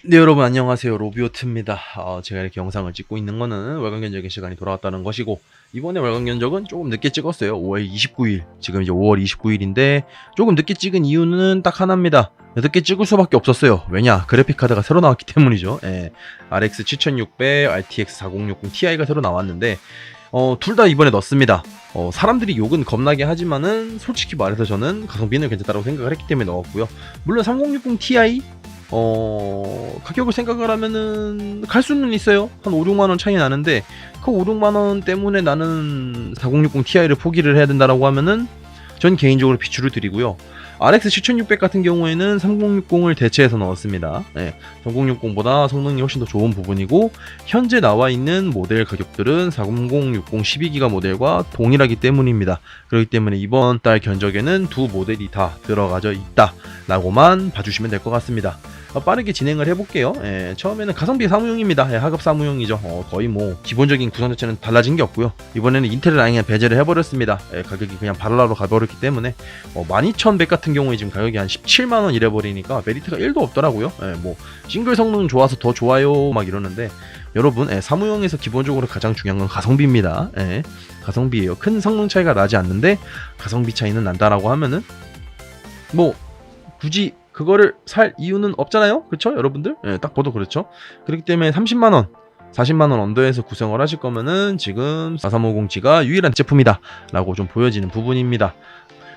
네, 여러분 안녕하세요. 로비오트입니다. 제가 이렇게 영상을 찍고 있는 거는 월간 견적의 시간이 돌아왔다는 것이고, 이번에 월간 견적은 조금 늦게 찍었어요. 5월 29일. 지금 이제 5월 29일인데 조금 늦게 찍은 이유는 딱 하나입니다. 늦게 찍을 수밖에 없었어요. 왜냐? 그래픽 카드가 새로 나왔기 때문이죠. RX 7600, RTX 4060 Ti가 새로 나왔는데 둘 다 이번에 넣었습니다. 사람들이 욕은 겁나게 하지만은 솔직히 말해서 저는 가성비는 괜찮다고 생각을 했기 때문에 넣었고요. 물론 3060 Ti 가격을 생각을 하면은 갈 수는 있어요. 한 5, 6만원 차이 나는데 그 5, 6만원 때문에 나는 4060 Ti를 포기를 해야 된다라고 하면은 전 개인적으로 비추를 드리고요. RX 7600 같은 경우에는 3060을 대체해서 넣었습니다. 3060보다 성능이 훨씬 더 좋은 부분이고, 현재 나와 있는 모델 가격들은 4060 12기가 모델과 동일하기 때문입니다. 그렇기 때문에 이번 달 견적에는 두 모델이 다 들어가져 있다 라고만 봐주시면 될 것 같습니다. 빠르게 진행을 해볼게요. 처음에는 가성비 사무용입니다. 하급 사무용이죠. 거의 뭐 기본적인 구성 자체는 달라진 게 없고요. 이번에는 인텔 라인에 배제를 해버렸습니다. 가격이 그냥 바랄라로 가버렸기 때문에 12100 같은 경우에 지금 가격이 한 17만원 이래버리니까 메리트가 1도 없더라고요. 뭐 싱글 성능 좋아서 더 좋아요 막 이러는데, 여러분 사무용에서 기본적으로 가장 중요한 건 가성비입니다. 가성비예요. 큰 성능 차이가 나지 않는데 가성비 차이는 난다라고 하면은 뭐 굳이 그거를 살 이유는 없잖아요. 그렇죠 여러분들? 딱 봐도 그렇죠. 그렇기 때문에 30만원 40만원 언더에서 구성을 하실 거면은 지금 4350G가 유일한 제품이다 라고 좀 보여지는 부분입니다.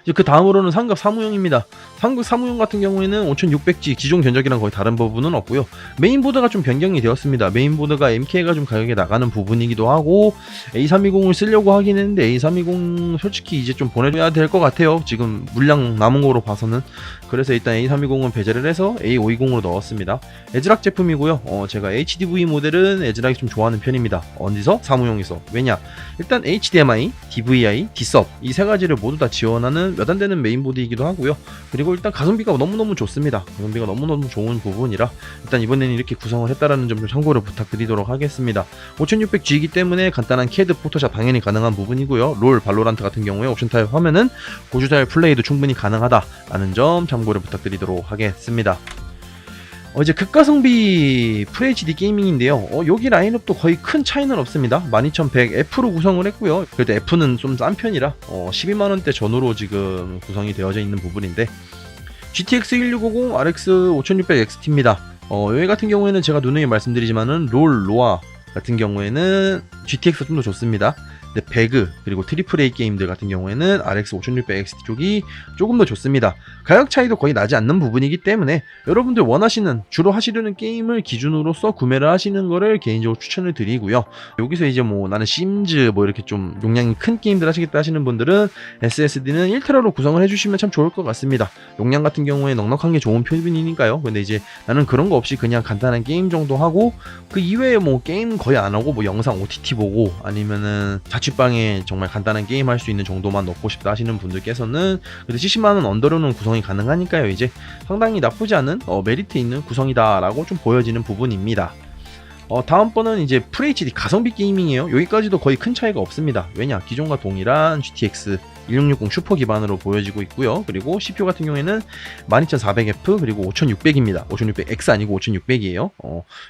이제 그 다음으로는 상급 사무용입니다. 상급 사무용 같은 경우에는 5600G 기존 견적이랑 거의 다른 부분은 없고요. 메인보드가 좀 변경이 되었습니다. 메인보드가 MK가 좀 가격이 나가는 부분이기도 하고, A320을 쓰려고 하긴 했는데 A320 솔직히 이제 좀 보내줘야 될 것 같아요. 지금 물량 남은 거로 봐서는. 그래서 일단 A320은 배제를 해서 A520으로 넣었습니다. 에즈락 제품이고요. 제가 HDV 모델은 에즈락이 좀 좋아하는 편입니다. 어디서? 사무용에서. 왜냐? 일단 HDMI, DVI, Dsub 이 세 가지를 모두 다 지원하는 몇 안 되는 메인보드이기도 하고요. 그리고 일단 가성비가 너무너무 좋습니다. 가성비가 너무너무 좋은 부분이라 일단 이번에는 이렇게 구성을 했다라는 점 좀 참고를 부탁드리도록 하겠습니다. 5600G이기 때문에 간단한 CAD, 포토샵 당연히 가능한 부분이고요. 롤, 발로란트 같은 경우에 옵션 타입 화면은 고주 타입 플레이도 충분히 가능하다라는 점 참고를 부탁드리도록 하겠습니다. 이제 극가성비 FHD 게이밍인데요. 여기 라인업도 거의 큰 차이는 없습니다. 12100F로 구성을 했고요. 그래도 F는 좀 싼 편이라 12만원대 전후로 지금 구성이 되어져 있는 부분인데, GTX 1650 RX 5600XT입니다. 여기 같은 경우에는 제가 누누이 말씀드리지만은 롤, 로아 같은 경우에는 GTX가 좀 더 좋습니다. 근데 배그 그리고 트리플 A 게임들 같은 경우에는 RX 5600XT 쪽이 조금 더 좋습니다. 가격 차이도 거의 나지 않는 부분이기 때문에 여러분들 원하시는, 주로 하시려는 게임을 기준으로서 구매를 하시는 거를 개인적으로 추천을 드리고요. 여기서 이제 뭐 나는 심즈 뭐 이렇게 좀 용량이 큰 게임들 하시겠다 하시는 분들은 SSD는 1TB로 구성을 해주시면 참 좋을 것 같습니다. 용량 같은 경우에 넉넉한 게 좋은 편이니까요. 근데 이제 나는 그런 거 없이 그냥 간단한 게임 정도 하고 그 이외에 뭐 게임 거의 안 하고 뭐 영상 OTT 보고 아니면은 자취방에 정말 간단한 게임 할 수 있는 정도만 넣고 싶다 하시는 분들께서는 그래도 70만원 언더로는 구성이 가능하니까요. 이제 상당히 나쁘지 않은 메리트 있는 구성이다 라고 좀 보여지는 부분입니다. 다음번은 이제 FHD 가성비 게이밍이에요. 여기까지도 거의 큰 차이가 없습니다. 왜냐? 기존과 동일한 GTX 1660 슈퍼 기반으로 보여지고 있고요. 그리고 CPU 같은 경우에는 12400F 그리고 5600입니다. 5600X 아니고 5600이에요.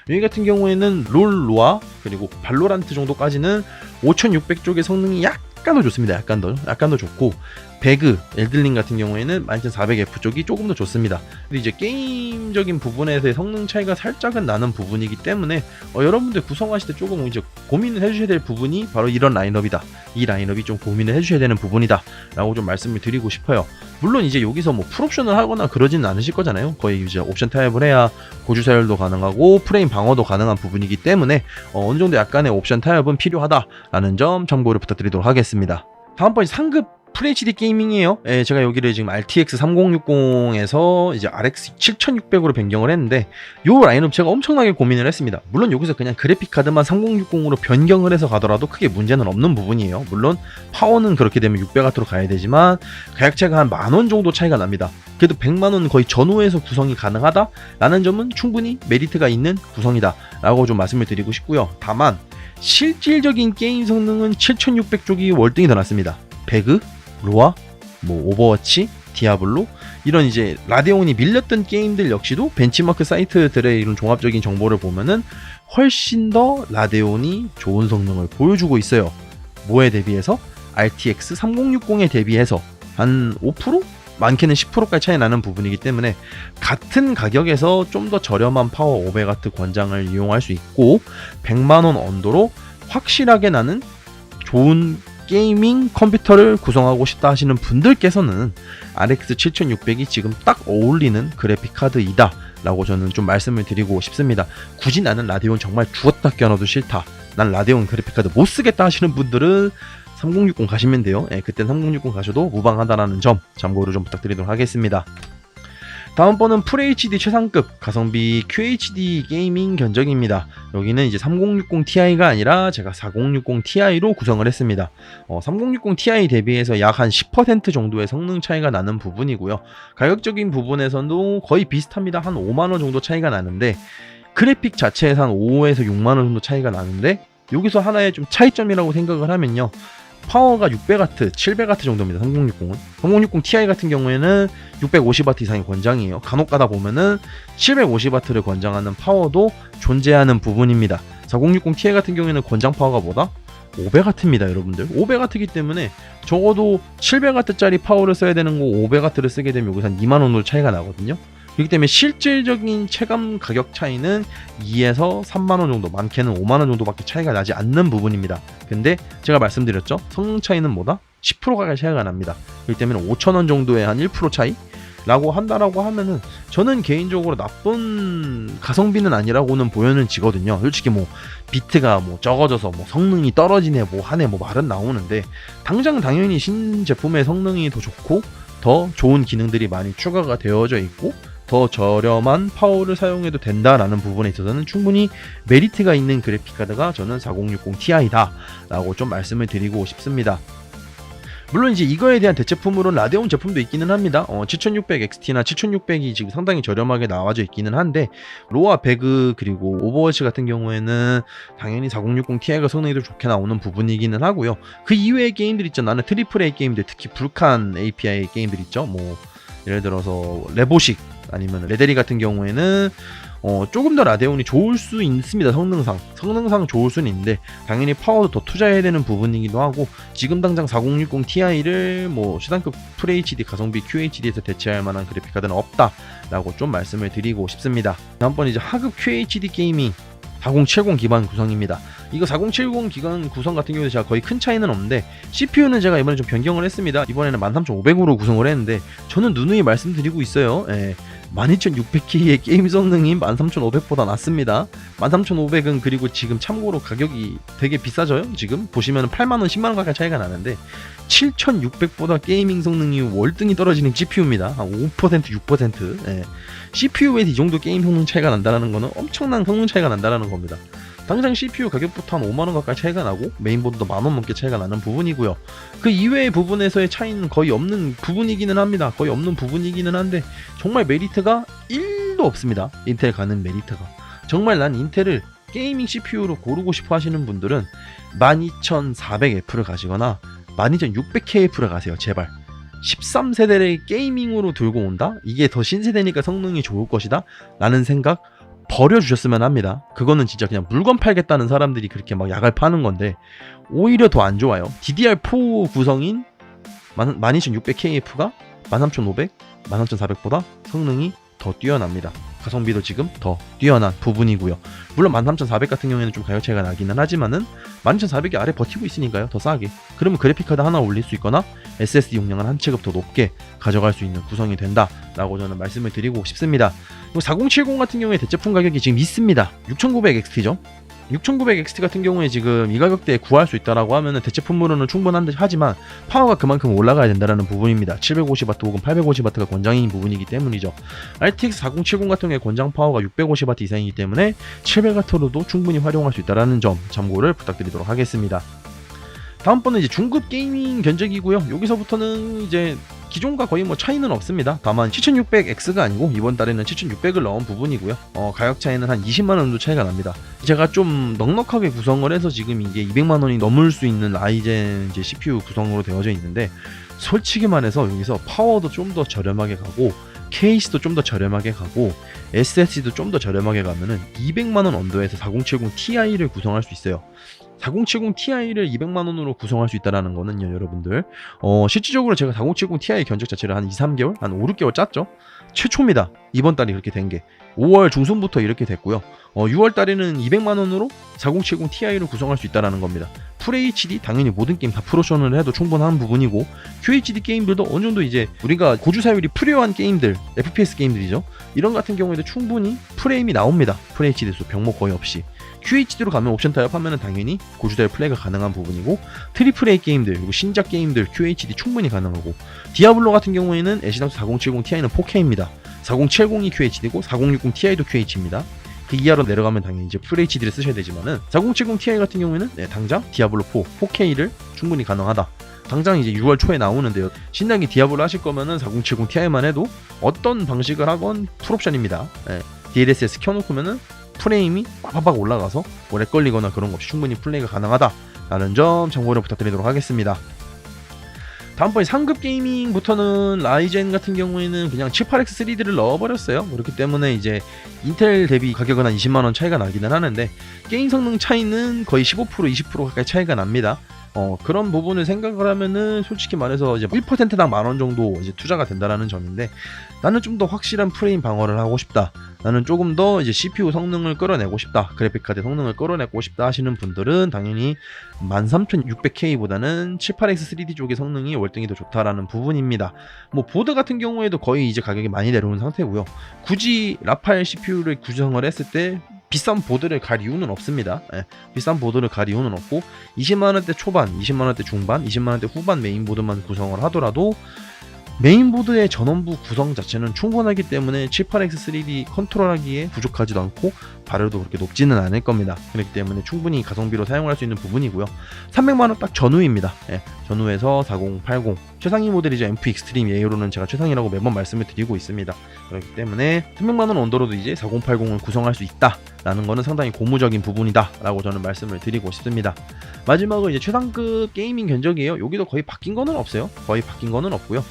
여기 같은 경우에는 롤, 로아 그리고 발로란트 정도까지는 5600 쪽의 성능이 약간 더 좋습니다. 약간 더 좋고, 배그, 엘들링 같은 경우에는 12400F 쪽이 조금 더 좋습니다. 근데 이제 게임적인 부분에서의 성능 차이가 살짝은 나는 부분이기 때문에 여러분들 구성하실 때 조금 이제 고민을 해주셔야 될 부분이 바로 이런 라인업이다. 이 라인업이 좀 고민을 해주셔야 되는 부분이다 라고 좀 말씀을 드리고 싶어요. 물론 이제 여기서 뭐 풀옵션을 하거나 그러지는 않으실 거잖아요. 거의 이제 옵션 타입을 해야 고주 사열도 가능하고 프레임 방어도 가능한 부분이기 때문에 어느 정도 약간의 옵션 타입은 필요하다라는 점 참고를 부탁드리도록 하겠습니다. 다음번이 상급 FHD 게이밍이에요. 제가 여기를 지금 RTX 3060에서 이제 RX 7600으로 변경을 했는데, 요 라인업 제가 엄청나게 고민을 했습니다. 물론 여기서 그냥 그래픽 카드만 3060으로 변경을 해서 가더라도 크게 문제는 없는 부분이에요. 물론 파워는 그렇게 되면 600W로 가야 되지만 가격 차이가 한 만원 정도 차이가 납니다. 그래도 100만원 거의 전후에서 구성이 가능하다라는 점은 충분히 메리트가 있는 구성이다 라고 좀 말씀을 드리고 싶고요. 다만 실질적인 게임 성능은 7600 쪽이 월등히 더 낫습니다. 배그, 로아, 뭐 오버워치, 디아블로 이런 이제 라데온이 밀렸던 게임들 역시도 벤치마크 사이트들의 이런 종합적인 정보를 보면은 훨씬 더 라데온이 좋은 성능을 보여주고 있어요. 뭐에 대비해서? RTX 3060에 대비해서 한 5%? 많게는 10%까지 차이 나는 부분이기 때문에 같은 가격에서 좀 더 저렴한 파워 500W 권장을 이용할 수 있고 100만원 언더로 확실하게 나는 좋은 게이밍 컴퓨터를 구성하고 싶다 하시는 분들께서는 RX 7600이 지금 딱 어울리는 그래픽 카드이다 라고 저는 좀 말씀을 드리고 싶습니다. 굳이 나는 라데온 정말 죽었다 깨어나도 싫다, 난 라데온 그래픽 카드 못 쓰겠다 하시는 분들은 3060 가시면 돼요. 예, 그땐 3060 가셔도 무방하다라는 점 참고를 좀 부탁드리도록 하겠습니다. 다음번은 FHD 최상급 가성비 QHD 게이밍 견적입니다. 여기는 이제 3060 Ti가 아니라 제가 4060 Ti로 구성을 했습니다. 3060 Ti 대비해서 약 한 10% 정도의 성능 차이가 나는 부분이고요. 가격적인 부분에서도 거의 비슷합니다. 한 5만원 정도 차이가 나는데 그래픽 자체에서 한 5에서 6만원 정도 차이가 나는데 여기서 하나의 좀 차이점이라고 생각을 하면요, 파워가 600W, 700W 정도입니다. 3060은. 3060 Ti 같은 경우에는 650W 이상의 권장이에요. 간혹 가다 보면은 750W를 권장하는 파워도 존재하는 부분입니다. 4060 Ti 같은 경우에는 권장 파워가 뭐다? 500W입니다, 여러분들. 500W이기 때문에 적어도 700W짜리 파워를 써야 되는 거 500W를 쓰게 되면 여기서 한 2만원 정도 차이가 나거든요. 그렇기 때문에 실질적인 체감 가격 차이는 2에서 3만원 정도, 많게는 5만원 정도밖에 차이가 나지 않는 부분입니다. 근데 제가 말씀드렸죠, 성능 차이는 뭐다? 10%가 차이가 납니다. 그렇기 때문에 5천원 정도의 한 1% 차이? 라고 한다라고 하면은 저는 개인적으로 나쁜 가성비는 아니라고는 보여지거든요. 솔직히 뭐 비트가 뭐 적어져서 뭐 성능이 떨어지네 뭐 하네 뭐 말은 나오는데 당장 당연히 신제품의 성능이 더 좋고 더 좋은 기능들이 많이 추가가 되어져 있고 더 저렴한 파워를 사용해도 된다라는 부분에 있어서는 충분히 메리트가 있는 그래픽카드가 저는 4060 Ti다 라고 좀 말씀을 드리고 싶습니다. 물론 이제 이거에 대한 대체품으로는 라데온 제품도 있기는 합니다. 7600XT나 7600이 지금 상당히 저렴하게 나와져 있기는 한데 로아 배그 그리고 오버워치 같은 경우에는 당연히 4060 Ti가 성능이 더 좋게 나오는 부분이기는 하고요. 그 이외의 게임들 있죠. 나는 트리플 A 게임들, 특히 불칸 API 게임들 있죠. 뭐 예를 들어서 레보식 아니면 레데리 같은 경우에는 조금 더 라데온이 좋을 수 있습니다. 성능상 좋을 수는 있는데 당연히 파워도 더 투자해야 되는 부분이기도 하고 지금 당장 4060 Ti를 뭐 최상급 FHD 가성비 QHD에서 대체할 만한 그래픽카드는 없다라고 좀 말씀을 드리고 싶습니다. 다음번 이제 하급 QHD 게이밍 4070 기반 구성입니다. 이거 4070 기반 구성 같은 경우에 제가 거의 큰 차이는 없는데 CPU는 제가 이번에 좀 변경을 했습니다. 이번에는 13500으로 구성을 했는데 저는 누누이 말씀드리고 있어요. 12600K의 게임 성능이 13500보다 낫습니다. 13500은 그리고 지금 참고로 가격이 되게 비싸져요. 지금 보시면 8만원 10만원 가까이 차이가 나는데 7600보다 게이밍 성능이 월등히 떨어지는 GPU입니다. 한 5% 6%. CPU에 이 정도 게임 성능 차이가 난다는 거는 엄청난 성능 차이가 난다는 겁니다. 당장 CPU 가격부터 한 5만원 가까이 차이가 나고 메인보드도 만원 넘게 차이가 나는 부분이고요. 그 이외의 부분에서의 차이는 거의 없는 부분이기는 합니다. 거의 없는 부분이기는 한데 정말 메리트가 1도 없습니다. 인텔 가는 메리트가. 정말 난 인텔을 게이밍 CPU로 고르고 싶어 하시는 분들은 12400F를 가시거나 12600KF를 가세요. 제발. 13세대를 게이밍으로 들고 온다? 이게 더 신세대니까 성능이 좋을 것이다? 라는 생각 버려주셨으면 합니다. 그거는 진짜 그냥 물건 팔겠다는 사람들이 그렇게 막 약을 파는 건데 오히려 더 안 좋아요. DDR4 구성인 12600KF가 13500, 13400보다 성능이 더 뛰어납니다. 가성비도 지금 더 뛰어난 부분이고요. 물론 13400 같은 경우에는 좀 가격 차이가 나기는 하지만은 12400이 아래 버티고 있으니까요. 더 싸게. 그러면 그래픽카드 하나 올릴 수 있거나 SSD 용량을 한 체급 더 높게 가져갈 수 있는 구성이 된다라고 저는 말씀을 드리고 싶습니다. 4070 같은 경우에 대체품 가격이 지금 있습니다. 6900XT죠. 6900XT 같은 경우에 지금 이 가격대에 구할 수 있다라고 하면은 대체품으로는 충분한데 하지만 파워가 그만큼 올라가야 된다는 부분입니다. 750W 혹은 850W가 권장인 부분이기 때문이죠. RTX 4070 같은 경우에 권장 파워가 650W 이상이기 때문에 700W로도 충분히 활용할 수 있다는 점 참고를 부탁드리도록 하겠습니다. 다음번은 이제 중급 게이밍 견적이고요. 여기서부터는 이제 기존과 거의 뭐 차이는 없습니다. 다만 7600X가 아니고 이번 달에는 7600을 넣은 부분이고요. 가격 차이는 한 20만원 정도 차이가 납니다. 제가 좀 넉넉하게 구성을 해서 지금 이게 200만원이 넘을 수 있는 라이젠 이제 CPU 구성으로 되어져 있는데 솔직히 말해서 여기서 파워도 좀 더 저렴하게 가고 케이스도 좀 더 저렴하게 가고 SSD도 좀 더 저렴하게 가면은 200만원 언더에서 4070 Ti를 구성할 수 있어요. 4070 Ti를 200만원으로 구성할 수 있다는 거는요, 여러분들. 실질적으로 제가 4070 Ti 견적 자체를 한 2, 3개월? 한 5, 6개월 짰죠? 최초입니다. 이번 달이 그렇게 된 게. 5월 중순부터 이렇게 됐고요. 6월 달에는 200만원으로 4070 Ti를 구성할 수 있다는 겁니다. FHD 당연히 모든 게임 다 프로션을 해도 충분한 부분이고 QHD 게임들도 어느 정도 이제 우리가 고주 사율이 프리어한 게임들, FPS 게임들이죠. 이런 같은 경우에도 충분히 프레임이 나옵니다. FHD에서 병목 거의 없이. QHD로 가면 옵션 타협하면 당연히 고주달 플레이가 가능한 부분이고 트리플 A 게임들 그리고 신작 게임들 QHD 충분히 가능하고 디아블로 같은 경우에는 애시당초 4070 Ti는 4K입니다. 4070이 QHD고 4060 Ti도 QHD입니다. 그 이하로 내려가면 당연히 이제 FHD를 쓰셔야 되지만은 4070 Ti 같은 경우에는 당장 디아블로 4 4K를 충분히 가능하다. 당장 이제 6월 초에 나오는데요. 신나게 디아블로 하실 거면은 4070 Ti만 해도 어떤 방식을 하건 풀옵션입니다. DLSS 켜놓고면은 프레임이 빡빡 올라가서 오래 걸리거나 그런 거 없이 충분히 플레이가 가능하다라는 점 정보를 부탁드리도록 하겠습니다. 다음번에 상급 게이밍부터는 라이젠 같은 경우에는 그냥 78X 3D를 넣어버렸어요. 그렇기 때문에 이제 인텔 대비 가격은 한 20만원 차이가 나기는 하는데 게임 성능 차이는 거의 15% 20% 가까이 차이가 납니다. 그런 부분을 생각을 하면은 솔직히 말해서 이제 1%당 10,000원 정도 이제 투자가 된다라는 점인데 나는 좀 더 확실한 프레임 방어를 하고 싶다. 나는 조금 더 이제 CPU 성능을 끌어내고 싶다. 그래픽카드 성능을 끌어내고 싶다 하시는 분들은 당연히 13600K보다는 78X 3D 쪽의 성능이 월등히 더 좋다라는 부분입니다. 뭐 보드 같은 경우에도 거의 이제 가격이 많이 내려온 상태고요. 굳이 라팔 CPU를 구성을 했을 때 비싼 보드를 갈 이유는 없습니다. 비싼 보드를 갈 이유는 없고 20만원대 초반, 20만원대 중반, 20만원대 후반 메인보드만 구성을 하더라도 메인보드의 전원부 구성 자체는 충분하기 때문에 78X 3D 컨트롤하기에 부족하지도 않고 발열도 그렇게 높지는 않을 겁니다. 그렇기 때문에 충분히 가성비로 사용할 수 있는 부분이고요. 300만원 딱 전후입니다. 전후에서 4080 최상위 모델이죠. MP 익스트림 예로는 제가 최상위라고 매번 말씀을 드리고 있습니다. 그렇기 때문에 300만원 언더로도 이제 4080을 구성할 수 있다 라는 거는 상당히 고무적인 부분이다 라고 저는 말씀을 드리고 싶습니다. 마지막으로 이제 최상급 게이밍 견적이에요. 여기도 거의 바뀐 거는 없어요. 거의 바뀐 거는 없고요.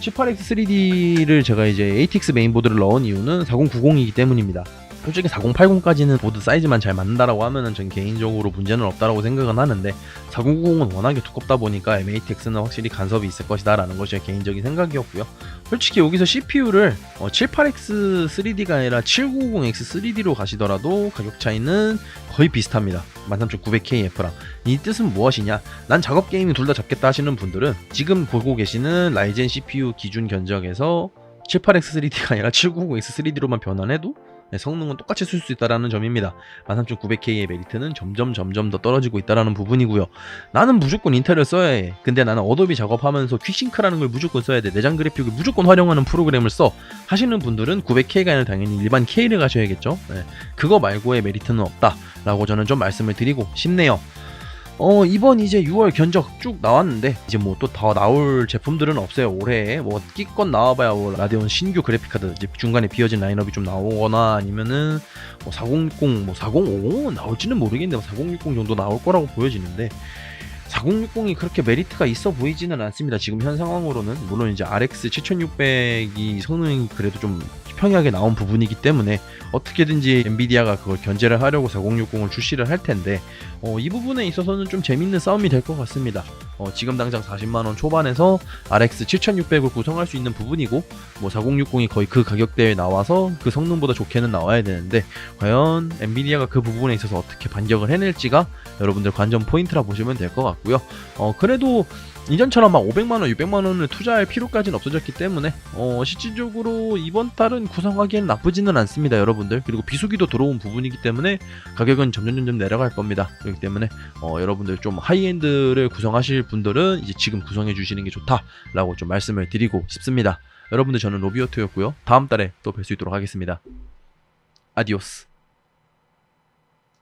18X 3D를 제가 이제 ATX 메인보드를 넣은 이유는 4090이기 때문입니다. 솔직히 4080까지는 보드 사이즈만 잘 맞는다라고 하면은 전 개인적으로 문제는 없다라고 생각은 하는데 4090은 워낙에 두껍다 보니까 MATX는 확실히 간섭이 있을 것이다 라는 것이 제 개인적인 생각이었고요. 솔직히 여기서 CPU를 78X 3D가 아니라 7990X 3D로 가시더라도 가격 차이는 거의 비슷합니다. 13900KF랑. 이 뜻은 무엇이냐? 난 작업 게이밍 둘 다 잡겠다 하시는 분들은 지금 보고 계시는 라이젠 CPU 기준 견적에서 78X 3D가 아니라 7990X 3D로만 변환해도 성능은 똑같이 쓸 수 있다는 점입니다. 13900K의 메리트는 점점 더 떨어지고 있다는 부분이고요. 나는 무조건 인텔을 써야 해. 근데 나는 어도비 작업하면서 퀵싱크라는 걸 무조건 써야 돼. 내장 그래픽을 무조건 활용하는 프로그램을 써. 하시는 분들은 900K가 아니라 당연히 일반 K를 가셔야겠죠. 그거 말고의 메리트는 없다 라고 저는 좀 말씀을 드리고 싶네요. 이번 이제 6월 견적 쭉 나왔는데 이제 뭐 또 더 나올 제품들은 없어요. 올해 뭐 끼껏 나와봐야 뭐 라데온 신규 그래픽카드 이제 중간에 비어진 라인업이 좀 나오거나 아니면은 뭐 4060, 뭐 4050 나올지는 모르겠는데 뭐 4060 정도 나올 거라고 보여지는데 4060이 그렇게 메리트가 있어 보이지는 않습니다. 지금 현 상황으로는 물론 이제 RX 7600이 성능이 그래도 좀 평이하게 나온 부분이기 때문에 어떻게든지 엔비디아가 그걸 견제를 하려고 4060을 출시를 할 텐데 이 부분에 있어서는 좀 재밌는 싸움이 될 것 같습니다. 지금 당장 40만원 초반에서 RX 7600을 구성할 수 있는 부분이고 뭐 4060이 거의 그 가격대에 나와서 그 성능보다 좋게는 나와야 되는데 과연 엔비디아가 그 부분에 있어서 어떻게 반격을 해낼지가 여러분들 관전 포인트라 보시면 될 것 같고요. 그래도 이전처럼 막 500만원, 600만원을 투자할 필요까지는 없어졌기 때문에 실질적으로 이번 달은 구성하기엔 나쁘지는 않습니다, 여러분들. 그리고 비수기도 들어온 부분이기 때문에 가격은 점점 내려갈 겁니다. 그렇기 때문에 여러분들 좀 하이엔드를 구성하실 분들은 이제 지금 구성해 주시는 게 좋다라고 좀 말씀을 드리고 싶습니다. 여러분들 저는 로비오트였고요. 다음 달에 또 뵐 수 있도록 하겠습니다. 아디오스.